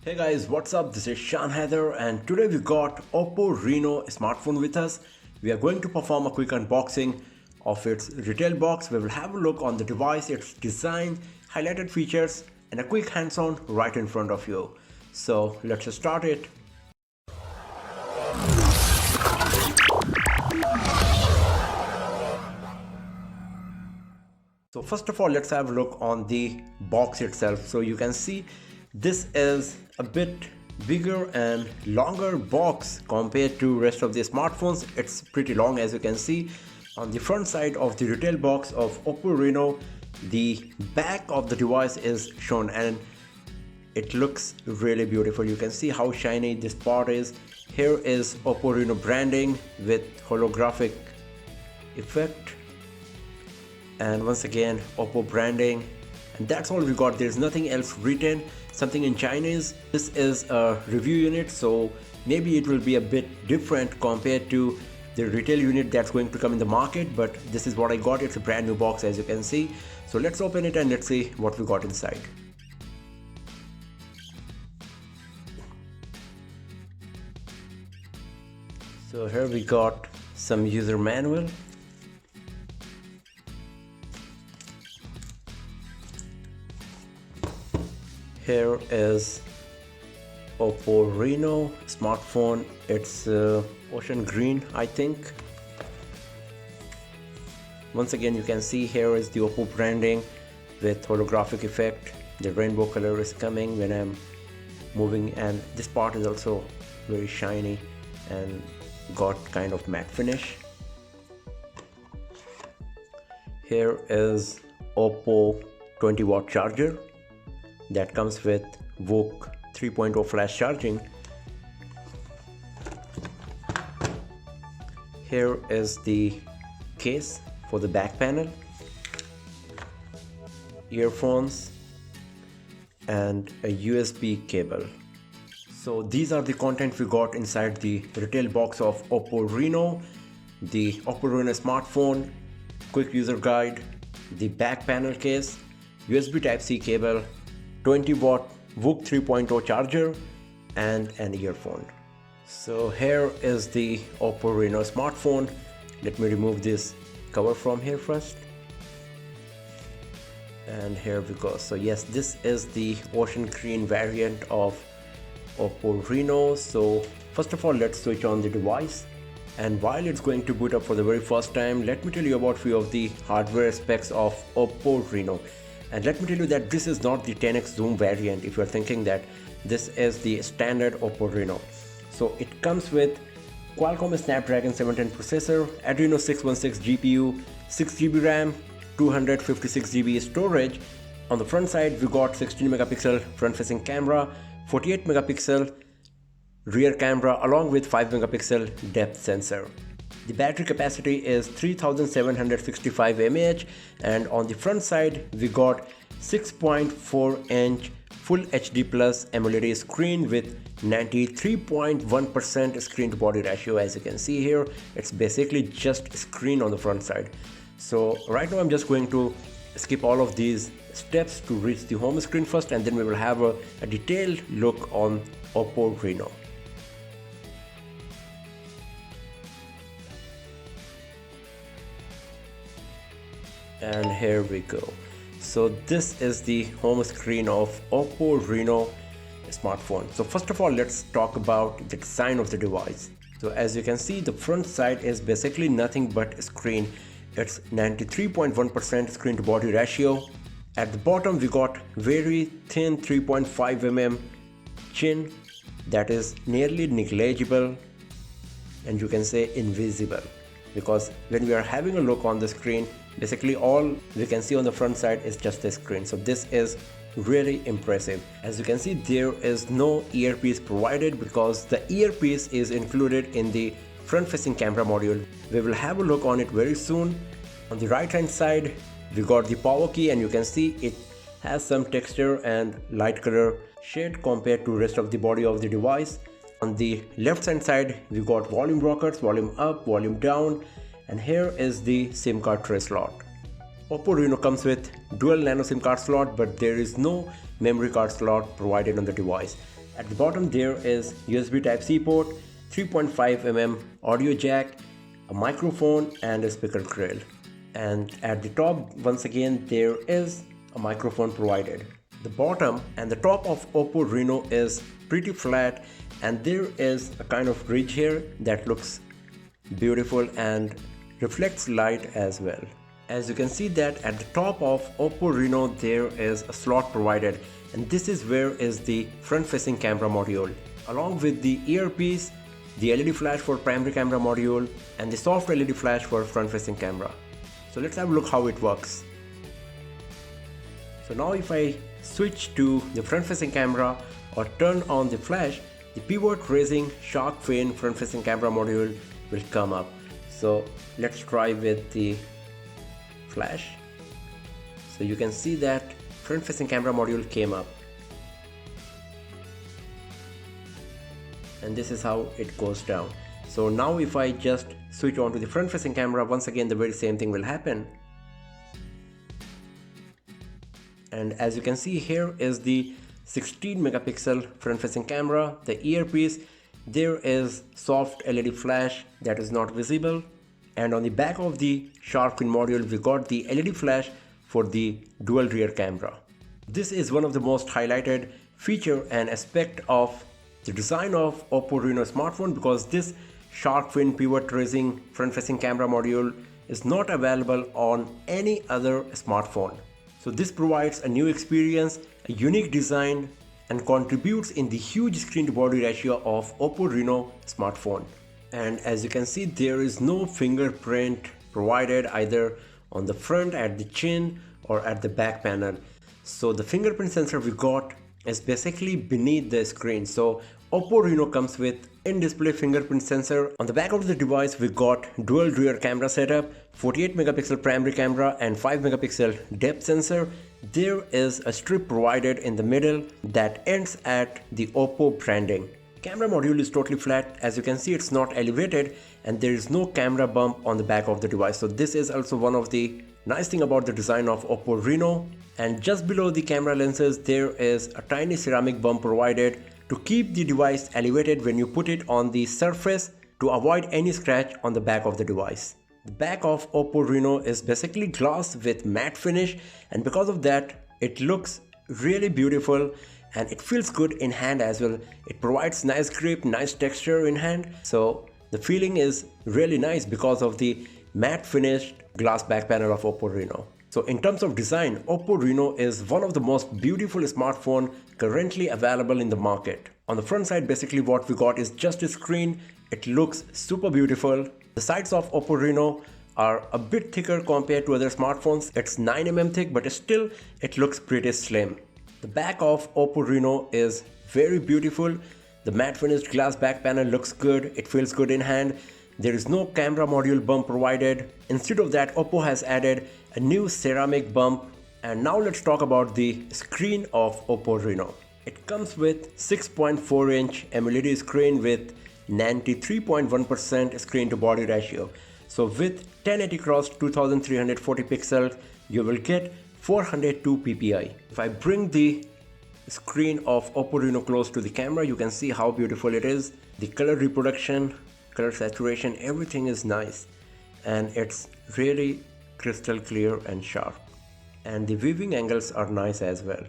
Hey guys, what's up? This is Shan Heather and today we got OPPO Reno smartphone with us. We are going to perform a quick unboxing of its retail box. We will have a look on the device, its design, highlighted features and a quick hands-on right in front of you. So let's just start it. So first of all, let's have a look on the box itself. So you can see this is a bit bigger and longer box compared to rest of the smartphones. It's pretty long, as you can see. On the front side of the retail box of OPPO Reno, the back of the device is shown and it looks really beautiful. You can see how shiny this part is. Here is OPPO Reno branding with holographic effect. And once again OPPO branding, and that's all we got. There's nothing else written, something in Chinese. This is a review unit, so maybe it will be a bit different compared to the retail unit that's going to come in the market, but this is what I got. It's a brand new box, as you can see. So let's open it and let's see what we got inside. So here we got some user manual. Here is OPPO Reno smartphone. It's ocean green, I think. Once again, you can see here is the OPPO branding with holographic effect. The rainbow color is coming when I'm moving, and this part is also very shiny and got kind of matte finish. Here is OPPO 20-watt charger that comes with VOOC 3.0 flash charging. Here is the case for the back panel, earphones and a USB cable. So these are the content we got inside the retail box of OPPO Reno, the OPPO Reno smartphone, quick user guide, the back panel case, USB Type-C cable, 20-watt VOOC 3.0 charger and an earphone. So here is the OPPO Reno smartphone. Let me remove this cover from here first. And here we go. So yes, this is the ocean green variant of OPPO Reno. So first of all, let's switch on the device. And while it's going to boot up for the very first time, let me tell you about few of the hardware specs of OPPO Reno. And let me tell you that this is not the 10x zoom variant if you're thinking that. This is the standard OPPO Reno. So it comes with Qualcomm Snapdragon 710 processor, Adreno 616 GPU, 6GB RAM, 256GB storage. On the front side we got 16 megapixel front facing camera, 48 megapixel rear camera along with 5 megapixel depth sensor. The battery capacity is 3765 mAh, and on the front side we got 6.4-inch Full HD Plus AMOLED screen with 93.1% screen to body ratio. As you can see here, it's basically just screen on the front side. So right now I'm just going to skip all of these steps to reach the home screen first, and then we will have a detailed look on OPPO Reno. And here we go. So this is the home screen of OPPO Reno smartphone. So first of all, let's talk about the design of the device. So as you can see, the front side is basically nothing but a screen. It's 93.1% screen to body ratio. At the bottom we got very thin 3.5 mm chin that is nearly negligible, and you can say invisible, because when we are having a look on the screen, basically all we can see on the front side is just the screen. So this is really impressive. As you can see, there is no earpiece provided because the earpiece is included in the front facing camera module. We will have a look on it very soon. On the right hand side we got the power key, and you can see it has some texture and light color shade compared to rest of the body of the device. On the left hand side we got volume rockers, volume up, volume down, and here is the SIM card tray slot. OPPO Reno comes with dual nano SIM card slot, but there is no memory card slot provided on the device. At the bottom there is USB Type-C port, 3.5 mm audio jack, a microphone and a speaker grill. And at the top once again there is a microphone provided. The bottom and the top of OPPO Reno is pretty flat, and there is a kind of ridge here that looks beautiful and reflects light as well. As you can see that at the top of OPPO Reno there is a slot provided, and this is where is the front facing camera module along with the earpiece, the LED flash for primary camera module and the soft LED flash for front facing camera. So let's have a look how it works. So now if I switch to the front facing camera or turn on the flash, the pivot raising shark fin front facing camera module will come up. So let's try with the flash. So you can see that front facing camera module came up, and this is how it goes down. So now if I just switch on to the front facing camera, once again the very same thing will happen. And as you can see, here is the 16 megapixel front facing camera, the earpiece, there is soft LED flash that is not visible, and on the back of the shark fin module we got the LED flash for the dual rear camera. This is one of the most highlighted feature and aspect of the design of OPPO Reno smartphone, because this shark fin pivot raising front facing camera module is not available on any other smartphone. So this provides a new experience, a unique design, and contributes in the huge screen to body ratio of OPPO Reno smartphone. And as you can see, there is no fingerprint provided either on the front, at the chin, or at the back panel. So the fingerprint sensor we got is basically beneath the screen. So OPPO Reno comes with in-display fingerprint sensor. On the back of the device we got dual rear camera setup, 48 megapixel primary camera and 5 megapixel depth sensor. There is a strip provided in the middle that ends at the OPPO branding. Camera module is totally flat. As you can see, it's not elevated and there is no camera bump on the back of the device. So this is also one of the nice thing about the design of OPPO Reno. And just below the camera lenses there is a tiny ceramic bump provided to keep the device elevated when you put it on the surface to avoid any scratch on the back of the device. The back of OPPO Reno is basically glass with matte finish, and because of that it looks really beautiful and it feels good in hand as well. It provides nice grip, nice texture in hand. So the feeling is really nice because of the matte finished glass back panel of OPPO Reno. So in terms of design, OPPO Reno is one of the most beautiful smartphone currently available in the market. On the front side, basically what we got is just a screen. It looks super beautiful. The sides of OPPO Reno are a bit thicker compared to other smartphones. It's 9 mm thick, but still it looks pretty slim. The back of OPPO Reno is very beautiful. The matte finished glass back panel looks good. It feels good in hand. There is no camera module bump provided. Instead of that, OPPO has added a new ceramic bump. And now let's talk about the screen of OPPO Reno. It comes with 6.4-inch AMOLED screen with 93.1% screen to body ratio. So with 1080x2340 pixels, you will get 402 ppi. If I bring the screen of OPPO Reno close to the camera, you can see how beautiful it is. The color reproduction, color saturation, everything is nice, and it's really crystal clear and sharp, and the viewing angles are nice as well.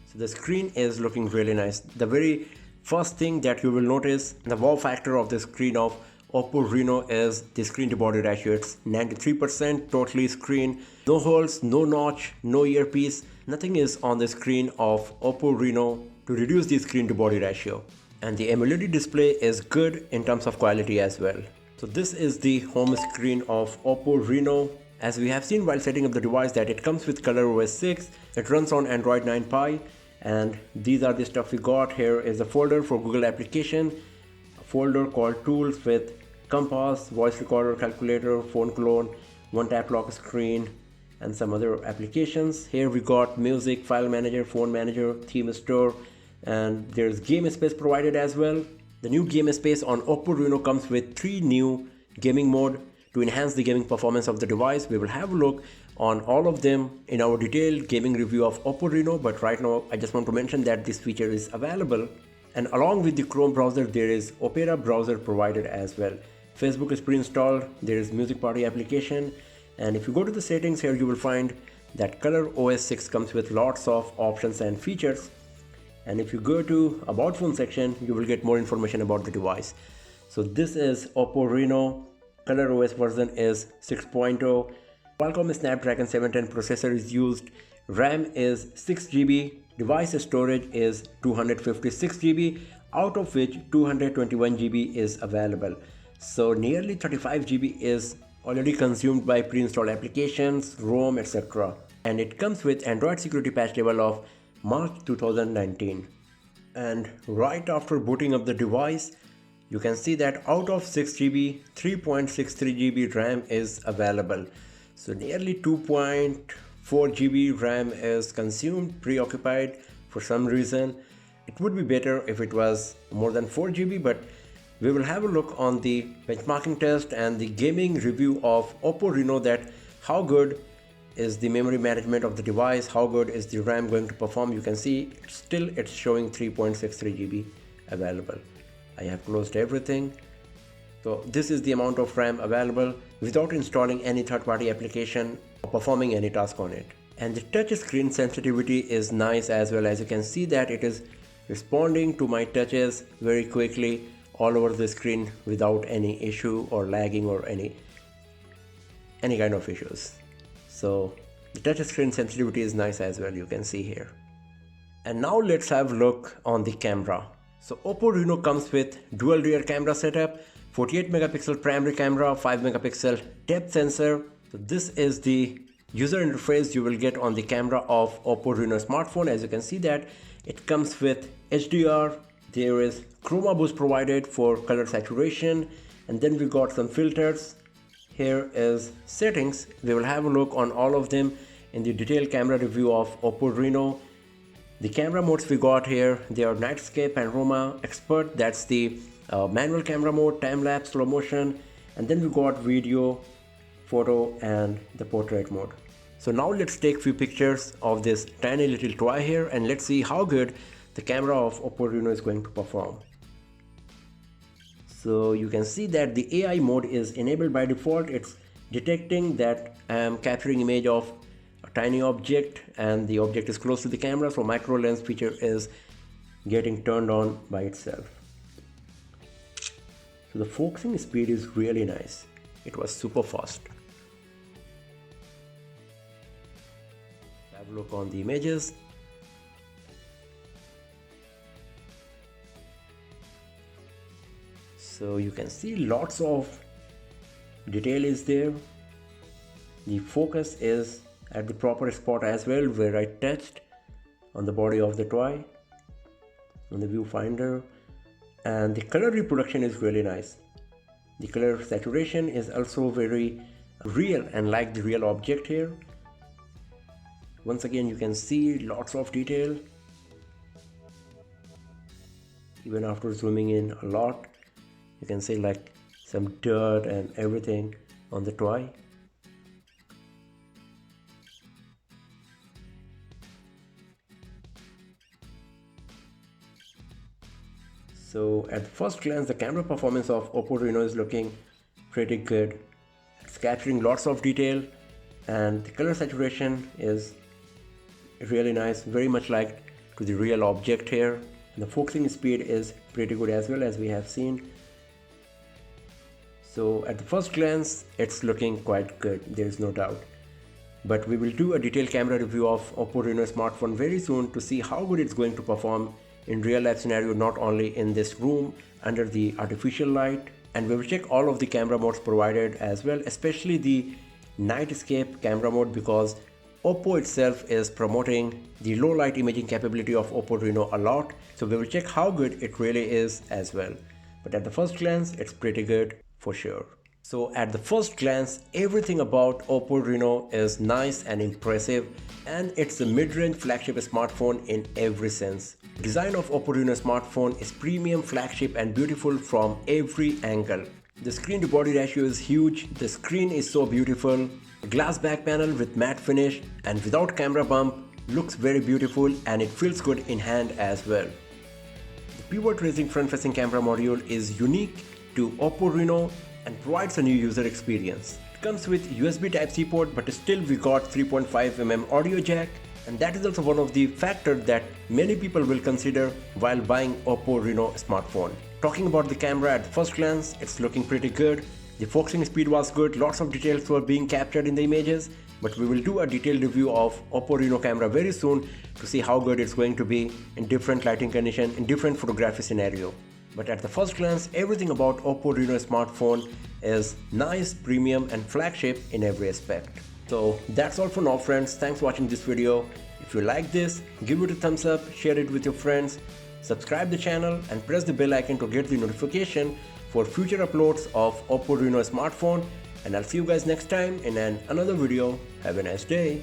So the screen is looking really nice. The very first thing that you will notice, the wow factor of the screen of OPPO Reno is the screen to body ratio. It's 93% totally screen, no holes, no notch, no earpiece, nothing is on the screen of OPPO Reno to reduce the screen to body ratio. And the AMOLED display is good in terms of quality as well. So this is the home screen of OPPO Reno. As we have seen while setting up the device that it comes with ColorOS 6, it runs on Android 9 Pie, and these are the stuff we got. Here is a folder for Google application, a folder called Tools with compass, voice recorder, calculator, phone clone, one tap lock screen, and some other applications. Here we got music, file manager, phone manager, theme store, and there's game space provided as well. The new game space on OPPO Reno comes with 3 new gaming mode, to enhance the gaming performance of the device. We will have a look on all of them in our detailed gaming review of OPPO Reno, but right now I just want to mention that this feature is available, and along with the Chrome browser there is Opera browser provided as well. Facebook is pre-installed, there is Music Party application, and if you go to the settings here you will find that Color OS 6 comes with lots of options and features. And if you go to About Phone section, you will get more information about the device. So this is OPPO Reno, Color OS version is 6.0, Qualcomm Snapdragon 710 processor is used, RAM is 6GB, device storage is 256GB, out of which 221GB is available. So nearly 35GB is already consumed by pre-installed applications, ROM, etc. And it comes with Android security patch level of March 2019. And right after booting up the device, you can see that out of 6GB, 3.63GB RAM is available. So nearly 2.4GB RAM is consumed, preoccupied for some reason. It would be better if it was more than 4GB, but we will have a look on the benchmarking test and the gaming review of OPPO Reno, that how good is the memory management of the device, how good is the RAM going to perform. You can see still it's showing 3.63GB available. I have closed everything. So this is the amount of RAM available without installing any third-party application or performing any task on it. And the touch screen sensitivity is nice as well. As you can see that it is responding to my touches very quickly all over the screen without any issue or lagging or any kind of issues. So the touch screen sensitivity is nice as well, you can see here. And now let's have a look on the camera. So OPPO Reno comes with dual rear camera setup, 48 megapixel primary camera, 5 megapixel depth sensor. So this is the user interface you will get on the camera of OPPO Reno smartphone. As you can see that it comes with HDR, there is chroma boost provided for color saturation, and then we got some filters. Here is settings. We will have a look on all of them in the detailed camera review of OPPO Reno. The camera modes we got here, they are Nightscape, Panorama, Expert, that's the manual camera mode, time-lapse, slow motion, and then we got video, photo, and the portrait mode. So now let's take few pictures of this tiny little toy here, and let's see how good the camera of OPPO Reno is going to perform. So you can see that the AI mode is enabled by default. It's detecting that I am capturing image of a tiny object and the object is close to the camera, so micro lens feature is getting turned on by itself. So the focusing speed is really nice. It was super fast. Have a look on the images. So you can see lots of detail is there. The focus is at the proper spot as well, where I touched on the body of the toy, on the viewfinder. And the color reproduction is really nice. The color saturation is also very real and like the real object here. Once again you can see lots of detail. Even after zooming in a lot, you can see like some dirt and everything on the toy. So at first glance, the camera performance of OPPO Reno is looking pretty good. It's capturing lots of detail and the color saturation is really nice, very much like to the real object here. And the focusing speed is pretty good as well, as we have seen. So at the first glance, it's looking quite good, there is no doubt. But we will do a detailed camera review of OPPO Reno smartphone very soon to see how good it's going to perform in real life scenario, not only in this room under the artificial light. And we will check all of the camera modes provided as well, especially the Nightscape camera mode, because OPPO itself is promoting the low light imaging capability of OPPO Reno a lot. So we will check how good it really is as well. But at the first glance, it's pretty good for sure. So at the first glance, everything about OPPO Reno is nice and impressive, and it's a mid-range flagship smartphone in every sense. Design of OPPO Reno smartphone is premium, flagship and beautiful from every angle. The screen to body ratio is huge, the screen is so beautiful, a glass back panel with matte finish and without camera bump looks very beautiful and it feels good in hand as well. The pivot raising front facing camera module is unique to OPPO Reno and provides a new user experience. It comes with USB Type-C port, but still we got 3.5mm audio jack, and that is also one of the factors that many people will consider while buying OPPO Reno smartphone. Talking about the camera at first glance, it's looking pretty good. The focusing speed was good, lots of details were being captured in the images, but we will do a detailed review of OPPO Reno camera very soon to see how good it's going to be in different lighting condition, in different photography scenario. But at the first glance, everything about OPPO Reno smartphone is nice, premium and flagship in every aspect. So that's all for now friends, thanks for watching this video. If you like this, give it a thumbs up, share it with your friends, subscribe the channel and press the bell icon to get the notification for future uploads of OPPO Reno smartphone, and I'll see you guys next time in another video. Have a nice day.